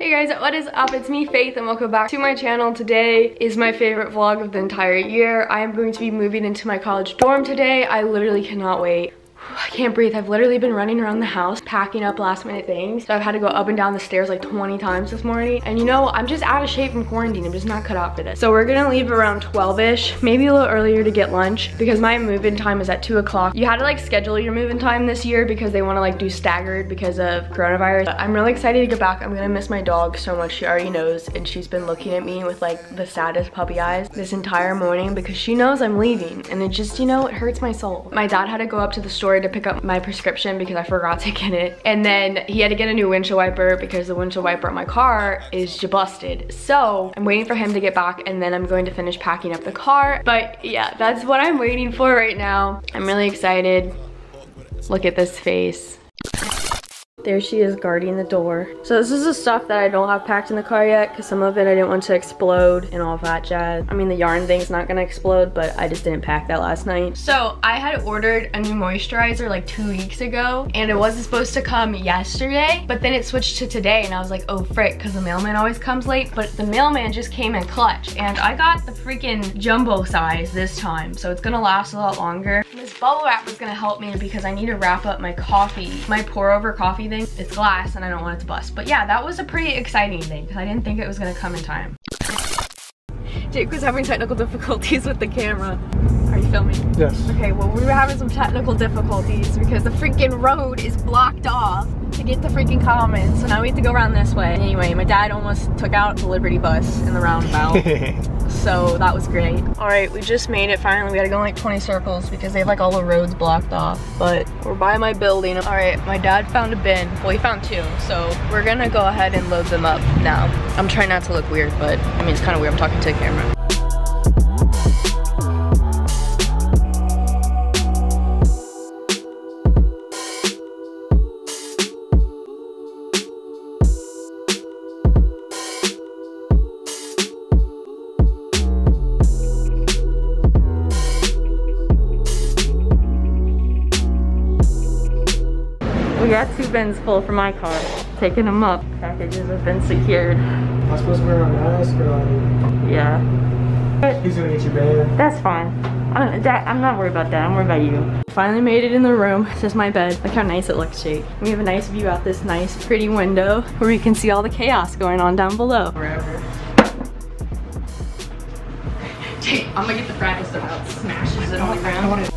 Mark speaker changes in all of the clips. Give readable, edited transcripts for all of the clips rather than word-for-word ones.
Speaker 1: Hey guys, what is up? It's me, Faith, and welcome back to my channel. Today is my favorite vlog of the entire year. I am going to be moving into my college dorm today. I literally cannot wait. I can't breathe. I've literally been running around the house packing up last minute things. So I've had to go up and down the stairs like 20 times this morning. And you know, I'm just out of shape from quarantine. I'm just not cut out for this. So we're gonna leave around 12-ish, maybe a little earlier to get lunch because my move-in time is at 2 o'clock. You had to like schedule your move-in time this year because they want to like do staggered because of coronavirus. But I'm really excited to get back. I'm gonna miss my dog so much. She already knows, and she's been looking at me with like the saddest puppy eyes this entire morning because she knows I'm leaving, and it just, you know, it hurts my soul. My dad had to go up to the store to pick up my prescription because I forgot to get it, and then he had to get a new windshield wiper because the windshield wiper on my car is busted. So I'm waiting for him to get back, and then I'm going to finish packing up the car. But yeah, that's what I'm waiting for right now. I'm really excited. Look at this face. There she is guarding the door. So this is the stuff that I don't have packed in the car yet because some of it I didn't want to explode and all that jazz. I mean, the yarn thing's not gonna explode, but I just didn't pack that last night. So I had ordered a new moisturizer like 2 weeks ago, and it wasn't supposed to come yesterday, but then it switched to today, and I was like, oh frick, because the mailman always comes late, but the mailman just came in clutch, and I got the freaking jumbo size this time, so it's gonna last a lot longer. And this bubble wrap is gonna help me because I need to wrap up my coffee, my pour over coffee thing. It's glass and I don't want it to bust. But yeah, that was a pretty exciting thing because I didn't think it was gonna come in time. Jake was having technical difficulties with the camera. Are you filming?
Speaker 2: Yes.
Speaker 1: Okay, well, we were having some technical difficulties because the freaking road is blocked off to get to freaking Commons. So now we have to go around this way. Anyway, my dad almost took out the Liberty bus in the roundabout. So that was great. All right, we just made it finally. We gotta go like 20 circles because they have like all the roads blocked off. But we're by my building. All right, my dad found a bin. Well, he found two. So we're gonna go ahead and load them up now. I'm trying not to look weird, but I mean, it's kind of weird. I'm talking to the camera. We got 2 bins full for my car. Taking them up. Packages have been secured.
Speaker 2: Am I supposed to wear a mask or like...
Speaker 1: Yeah.
Speaker 2: He's gonna get you banned.
Speaker 1: That's fine. I'm not worried about that. I'm worried about you. Finally made it in the room. This is my bed. Look how nice it looks, Jake. We have a nice view out this nice, pretty window where we can see all the chaos going on down below. Forever. Jake, I'm gonna get the fragile stuff out. Smashes it on the ground.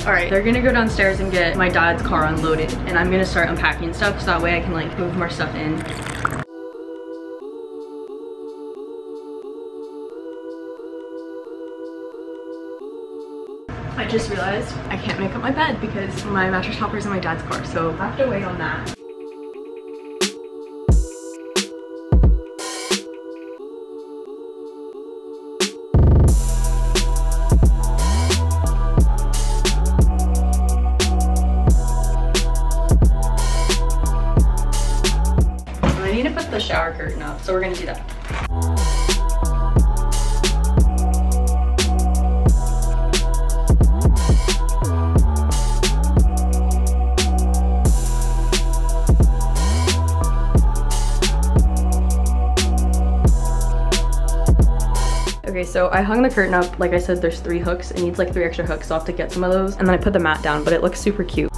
Speaker 1: Alright, they're gonna go downstairs and get my dad's car unloaded, and I'm gonna start unpacking stuff so that way I can like move more stuff in. I just realized I can't make up my bed because my mattress topper's in my dad's car, so I have to wait on that. I need to put the shower curtain up, so we're gonna do that. Okay, so I hung the curtain up. Like I said, there's 3 hooks. It needs like 3 extra hooks, so I'll have to get some of those. And then I put the mat down, but it looks super cute.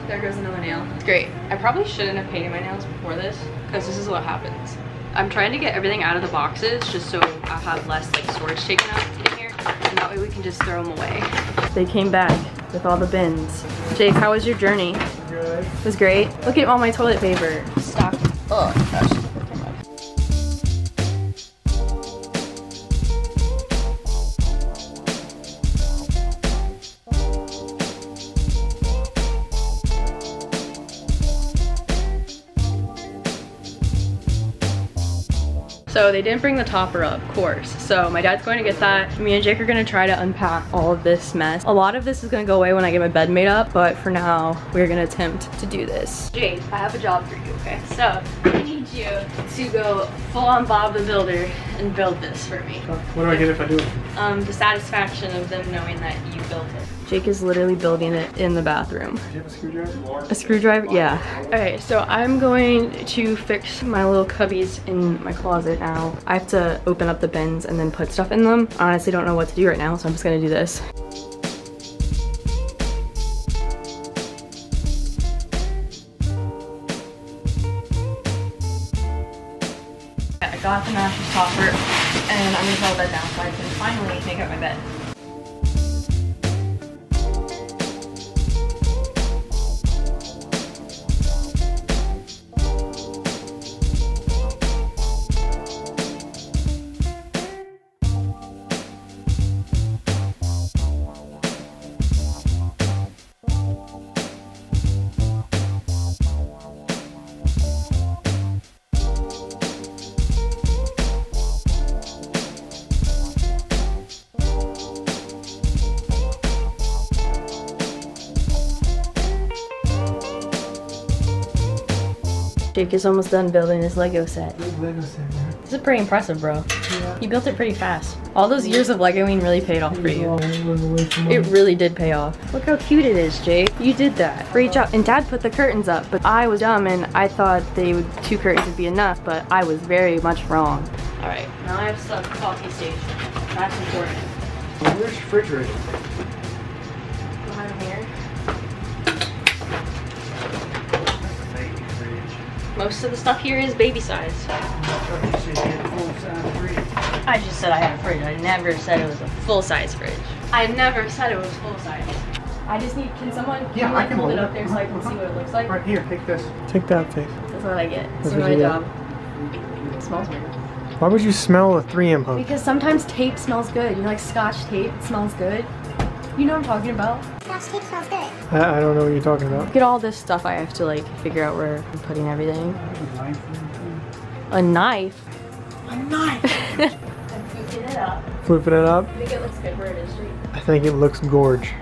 Speaker 1: There goes another nail. It's great. I probably shouldn't have painted my nails before this because this is what happens. I'm trying to get everything out of the boxes just so I have less like storage taken up in here, and that way we can just throw them away. They came back with all the bins. Jake, how was your journey?
Speaker 2: Good.
Speaker 1: It was great. Look at all my toilet paper stocked. Oh gosh. So they didn't bring the topper up, of course. So my dad's going to get that. Me and Jake are gonna try to unpack all of this mess. A lot of this is gonna go away when I get my bed made up, but for now, we're gonna attempt to do this. Jake, I have a job for you, okay? So I need you to go full on Bob the Builder and build this for me.
Speaker 2: What do I get if I do it?
Speaker 1: The satisfaction of them knowing that you built it. Jake is literally building it in the bathroom.
Speaker 2: Do you have a screwdriver?
Speaker 1: A screwdriver? Yeah. Okay, so I'm going to fix my little cubbies in my closet now. I have to open up the bins and then put stuff in them. I honestly don't know what to do right now, so I'm just gonna do this. I got the mattress topper and I'm gonna put that down so I can finally make up my bed. Jake is almost done building his Lego set.
Speaker 2: Lego set, man.
Speaker 1: This is pretty impressive, bro.
Speaker 2: Yeah.
Speaker 1: You built it pretty fast. All those years of Legoing really paid off for you. It really did pay off. Look how cute it is, Jake. You did that. Great job. And Dad put the curtains up, but I was dumb and I thought two curtains would be enough, but I was very much wrong. All right, now I have some coffee station. That's important.
Speaker 2: Where's your refrigerator?
Speaker 1: Behind here. Most of the stuff here is baby size. I just said I had a fridge. I never said it was a full-size fridge. I never said it was full-size. I just need, can someone
Speaker 2: I can
Speaker 1: hold it up there so I can see what it looks like?
Speaker 2: Right here, take this. Take that, Faith.
Speaker 1: That's what I get.
Speaker 2: That's
Speaker 1: See
Speaker 2: what
Speaker 1: my
Speaker 2: you get.
Speaker 1: job. It smells weird.
Speaker 2: Why would you smell a 3M hook?
Speaker 1: Because sometimes tape smells good. You know, like Scotch tape, it smells good. You know what I'm talking about?
Speaker 3: Scotch tape smells good.
Speaker 2: I don't know what you're talking about.
Speaker 1: Look at all this stuff I have to like figure out where I'm putting everything. A knife?
Speaker 2: A knife!
Speaker 1: I'm flipping it up.
Speaker 2: Flipping it up?
Speaker 1: I think it looks good where it is, Street.
Speaker 2: I think it looks gorge.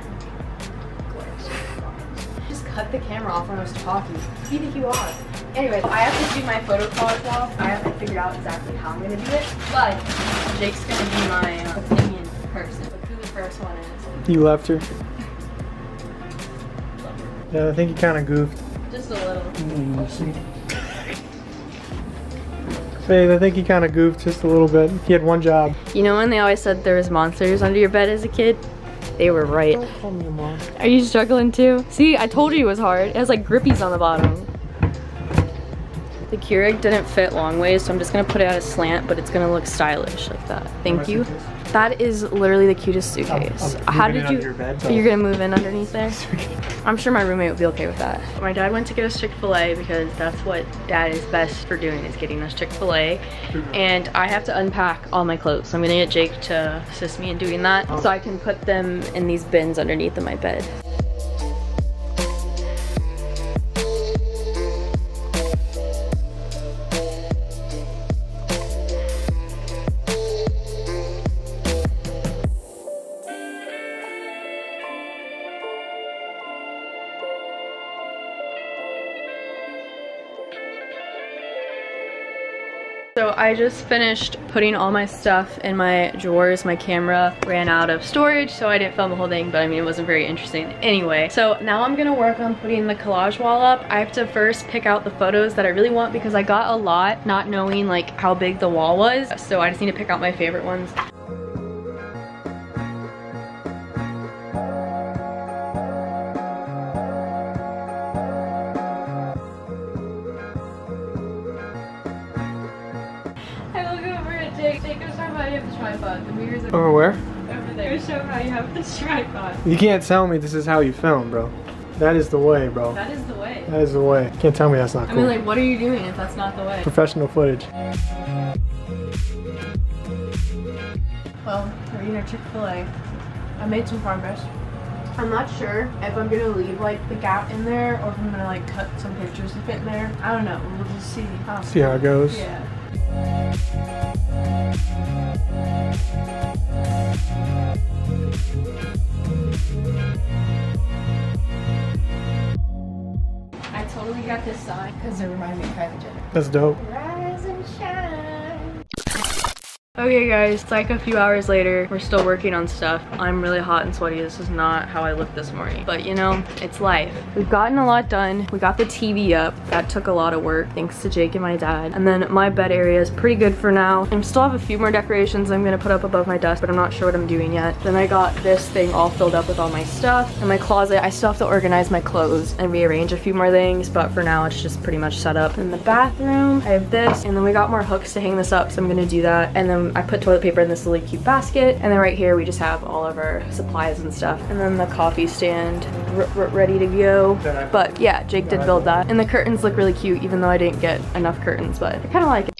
Speaker 1: Just cut the camera off when I was talking. Who do you think you are? Anyways, I have to do my photo collage wall. I haven't figured out exactly how I'm gonna do it, but Jake's gonna be my opinion person. Look who the first one is.
Speaker 2: You left her. Yeah, I think you kind of goofed.
Speaker 1: Just a little.
Speaker 2: Faith, I think he kind of goofed just a little bit. He had one job.
Speaker 1: You know when they always said there was monsters under your bed as a kid? They were right.
Speaker 2: Don't call me a mom.
Speaker 1: Are you struggling too? See, I told you it was hard. It has like grippies on the bottom. The Keurig didn't fit long ways, so I'm just gonna put it at a slant, but it's gonna look stylish like that. Thank you. That is literally the cutest suitcase.
Speaker 2: How did you? Your bed, so.
Speaker 1: You're gonna move in underneath there? I'm sure my roommate would be okay with that. My dad went to get us Chick-fil-A because that's what Dad is best for doing, is getting us Chick-fil-A. And I have to unpack all my clothes. So I'm gonna get Jake to assist me in doing that so I can put them in these bins underneath of my bed. So I just finished putting all my stuff in my drawers. My camera ran out of storage, so I didn't film the whole thing, but I mean, it wasn't very interesting anyway. So now I'm gonna work on putting the collage wall up. I have to first pick out the photos that I really want because I got a lot not knowing like how big the wall was. So I just need to pick out my favorite ones. Jake, go show how you have the tripod. The mirror's
Speaker 2: Over where?
Speaker 1: over there. Go show how you have the tripod.
Speaker 2: You can't tell me this is how you film, bro. That is the way, bro.
Speaker 1: That is the way.
Speaker 2: That is the way. Can't tell me that's not
Speaker 1: I
Speaker 2: cool.
Speaker 1: mean, like, what are you doing if that's not the way?
Speaker 2: Professional footage.
Speaker 1: Well, we're eating our Chick-fil-A. I made some progress. I'm not sure if I'm gonna leave like the gap in there or if I'm gonna like cut some pictures to fit in there. I don't know. We'll just see.
Speaker 2: See how it goes.
Speaker 1: Yeah. I totally got this sign because it reminded me of Kylie Jenner.
Speaker 2: That's dope.
Speaker 1: Rise and shine. Okay guys, it's like a few hours later. We're still working on stuff. I'm really hot and sweaty. This is not how I looked this morning. But you know, it's life. We've gotten a lot done. We got the TV up. That took a lot of work, thanks to Jake and my dad. And then my bed area is pretty good for now. I still have a few more decorations I'm gonna put up above my desk, but I'm not sure what I'm doing yet. Then I got this thing all filled up with all my stuff. In my closet, I still have to organize my clothes and rearrange a few more things, but for now it's just pretty much set up. In the bathroom, I have this, and then we got more hooks to hang this up, so I'm gonna do that. And then I put toilet paper in this really cute basket, and then right here we just have all of our supplies and stuff, and then the coffee stand ready to go. But yeah, Jake did build that, and the curtains look really cute even though I didn't get enough curtains, but I kind of like it.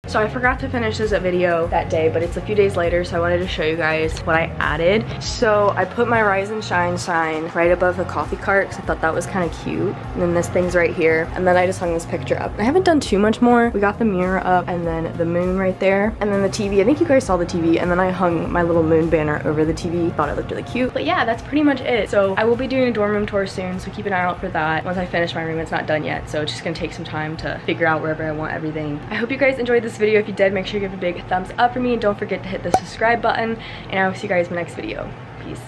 Speaker 1: So I forgot to finish this video that day, but it's a few days later, so I wanted to show you guys what I added. So I put my Rise and Shine sign right above the coffee cart because I thought that was kind of cute. And then this thing's right here. And then I just hung this picture up. I haven't done too much more. We got the mirror up and then the moon right there. And then the TV. I think you guys saw the TV. And then I hung my little moon banner over the TV. Thought it looked really cute. But yeah, that's pretty much it. So I will be doing a dorm room tour soon, so keep an eye out for that. Once I finish my room, it's not done yet. So it's just gonna take some time to figure out wherever I want everything. I hope you guys enjoyed this video. If you did, make sure you give a big thumbs up for me, and don't forget to hit the subscribe button, and I will see you guys in my next video. Peace.